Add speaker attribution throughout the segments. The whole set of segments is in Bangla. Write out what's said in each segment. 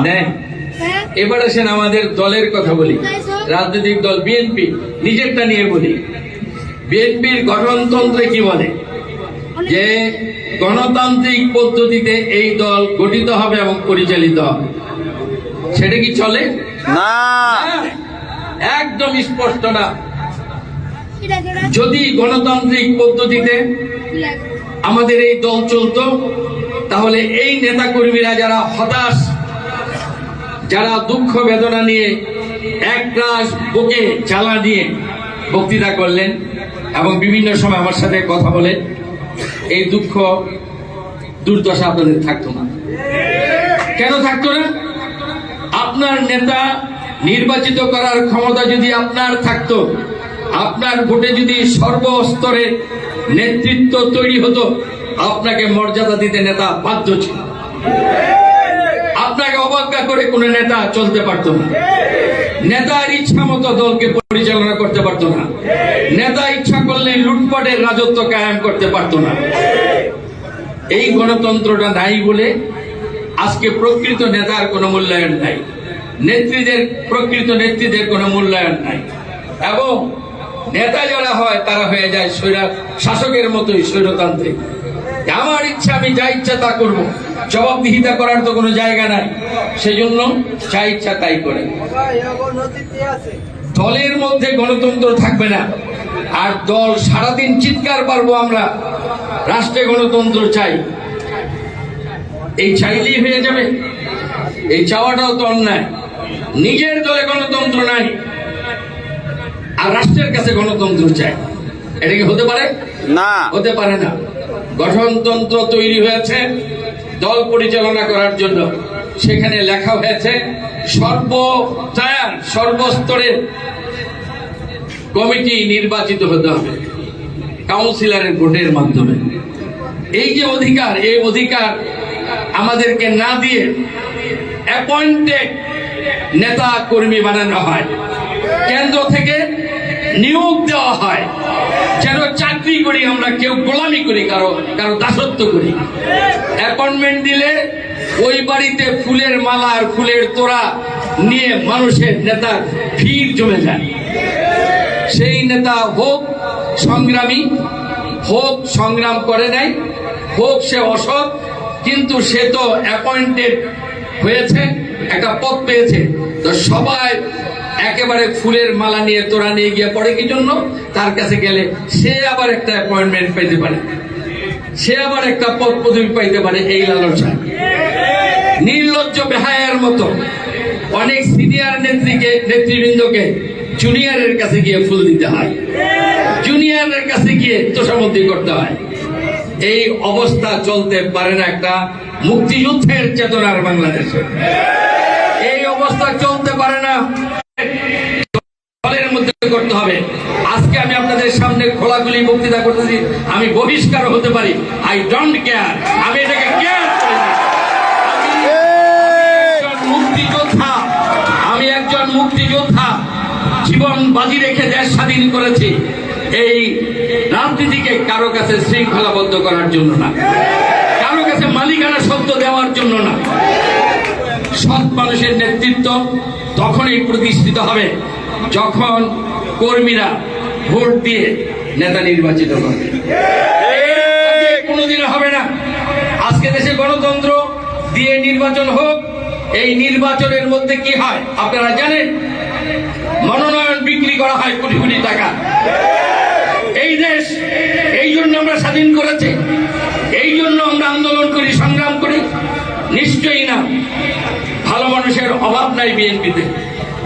Speaker 1: নেন। এবার আসেন আমাদের দলের কথা বলি, রাজনৈতিক দল বিএনপি, নিজেরটা নিয়ে বলি। বিএনপির গঠনতন্ত্রে কি বলে যে গণতান্ত্রিক পদ্ধতিতে এই দল গঠিত হবে এবং পরিচালিত হবে। সেটা কি চলে?
Speaker 2: না,
Speaker 1: একদম স্পষ্ট না। যদি গণতান্ত্রিক পদ্ধতিতে আমাদের এই দল চলতো, তাহলে এই নেতা কর্মীরা যারা হতাশ, যারা দুঃখ বেদনা নিয়ে একরাশ বুকে জ্বালা নিয়ে বক্তৃতা করলেন এবং বিভিন্ন সময় আমার সাথে কথা বলেন, এই দুঃখ দুর্দশা আপনাদের থাকতো না। কেন থাকতো না? আপনার নেতা নির্বাচিত করার ক্ষমতা যদি আপনার থাকতো, আপনার ভোটে যদি সর্বস্তরে নেতৃত্ব তৈরি হতো, আপনাকে মর্যাদা দিতে নেতা বাধ্য ছিল। আপনাকে অবজ্ঞা করে কোন নেতা চলতে পারতো না। নেতার ইচ্ছা মতো দলকে পরিচালনা করতে পারতো না। নেতা ইচ্ছা করলে লুটপাটের রাজত্ব কায়েম করতে পারতো না। এই গণতন্ত্রটা নাই বলে আজকে প্রকৃত নেতার কোনো মূল্যায়ন নাই, প্রকৃত নেত্রীদের কোনো মূল্যায়ন নাই, এবং নেতা যারা হয় তারা হয়ে যায় শাসকের মতোই স্বৈরতান্ত্রিক। আমার ইচ্ছা, আমি যা ইচ্ছা তা করবো, জবাবদিহিতা করার তো কোনো জায়গা নাই, সেজন্য যা ইচ্ছা তাই করে। দলের মধ্যে গণতন্ত্র থাকবে না, আর দল সারাদিন চিৎকার পারবো আমরা রাষ্ট্রে গণতন্ত্র চাই। এই চাইলেই হয়ে যাবে? এই চাওয়াটাও তো অন্যায়। নিজের দলে গণতন্ত্র নাই আর রাষ্ট্রের কাছে গণতন্ত্র চাই, এটা কি হতে পারে?
Speaker 2: না,
Speaker 1: হতে পারে না। গঠনতন্ত্র তৈরি হয়েছে দল পরিচালনা করার জন্য। সেখানে লেখা হয়েছে সর্বস্তরের কমিটি নির্বাচিত হতে হবে কাউন্সিলরের ভোটের মাধ্যমে। এই যে অধিকার, এই অধিকার আমাদেরকে না দিয়ে অ্যাপয়েন্টেড নেতা কর্মী বানানো হয়, কেন্দ্র থেকে নিয়োগ দেওয়া হয়, যেন চাকরি করি আমরা, কেউ গোলামি করি, কারো দাসত্ব করি। অ্যাপয়েন্টমেন্ট দিলে ওই বাড়িতে ফুলের মালা আর ফুলের তোড়া নিয়ে মানুষের নেতার ভিড় জমে যায়। সেই নেতা হোক সংগ্রামী, হোক সংগ্রাম করে নাই, হোক সে অসৎ, কিন্তু সে তো অ্যাপয়েন্টেড হয়েছে, একটা পদ পেয়েছে, তো সবাই একেবারে ফুলের মালা নিয়ে তোরা নিয়ে গিয়ে পড়ে কি জন্য? তার কাছে গেলে সে আবার একটা অ্যাপয়েন্টমেন্ট পাইতে পারে, সে আবার একটা পদ পদবি পাইতে পারে। এই লালসা নির্লজ্জ বেহায়ার মতো অনেক সিনিয়র নেতৃবৃন্দকে জুনিয়রের কাছে গিয়ে ফুল দিতে হয়, জুনিয়রের কাছে গিয়ে তোষামতি করতে হয়। এই অবস্থা চলতে পারে না একটা মুক্তিযুদ্ধের চেতনার বাংলাদেশে। এই অবস্থা চলতে পারে না, দলের মধ্যে করতে হবে। আজকে আমি আপনাদের সামনে খোলাখুলি বক্তৃতা করতেছি, আমি বহিষ্কার হতে পারি, আই ডোন্ট কেয়ার, আমি এটাকে কেয়ার করি না। আমি একজন মুক্তিযোদ্ধা, জীবন বাজি রেখে দেশ স্বাধীন করেছি। এই রাজনীতিকে কারো কাছে শৃঙ্খলাবদ্ধ করার জন্য না, কারো কাছে মালিকানা শব্দ দেওয়ার জন্য না। সৎ মানুষের নেতৃত্ব তখনই প্রতিষ্ঠিত হবে যখন কর্মীরা ভোট দিয়ে নেতা নির্বাচিত করবে। কোনোদিন হবে না। আজকে দেশে গণতন্ত্র দিয়ে নির্বাচন হোক, এই নির্বাচনের মধ্যে কি হয় আপনারা জানেন? মনোনয়ন বিক্রি করা হয় কোটি কোটি টাকা। এই দেশ এই জন্য আমরা স্বাধীন করেছি, এই জন্য আমরা আন্দোলন করি, সংগ্রাম করি? নিশ্চয়ই না। ভালো মানুষের অভাব নাই বিএনপিতে,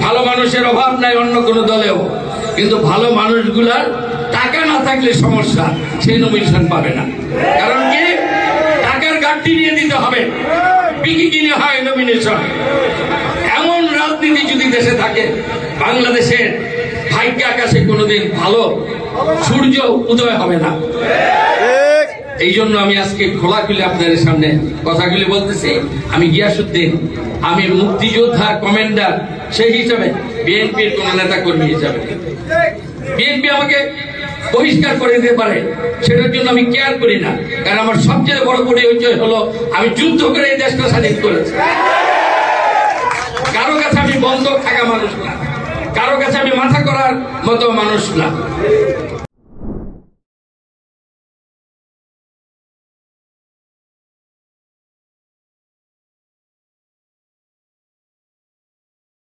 Speaker 1: ভালো মানুষের অভাব নাই অন্য কোনো দলেও, কিন্তু ভালো মানুষগুলার টাকা না থাকলে সমস্যা, সেই নমিনেশন পাবে না। কারণ কি? টাকার ঘাটতি নিয়ে দিতে হবে, বিকি কিনে হয় নমিনেশন। এমন রাজনীতি যদি দেশে থাকে, বাংলাদেশের ভাগ্য আকাশে কোনোদিন ভালো সূর্য উদয় হবে না। এই জন্য আমি আজকে খোলাখুলি আপনাদের সামনে কথাগুলি বলতেছি। আমি গিয়াসউদ্দিন, আমি মুক্তিযোদ্ধা কমান্ডার, সেই হিসাবে বিএনপির কোন নেতা কর্মী হিসাবে বিএনপি আমাকে বহিষ্কার করে দিতে পারে, সেটার জন্য আমি কেয়ার করি না। কারণ আমার সবচেয়ে বড় পরিচয় হলো আমি যুদ্ধ করে এই দেশটা স্বাধীন করেছি। থাকা মানুষ না, কারো কাছে আমি মাথা করার মতো মানুষ না।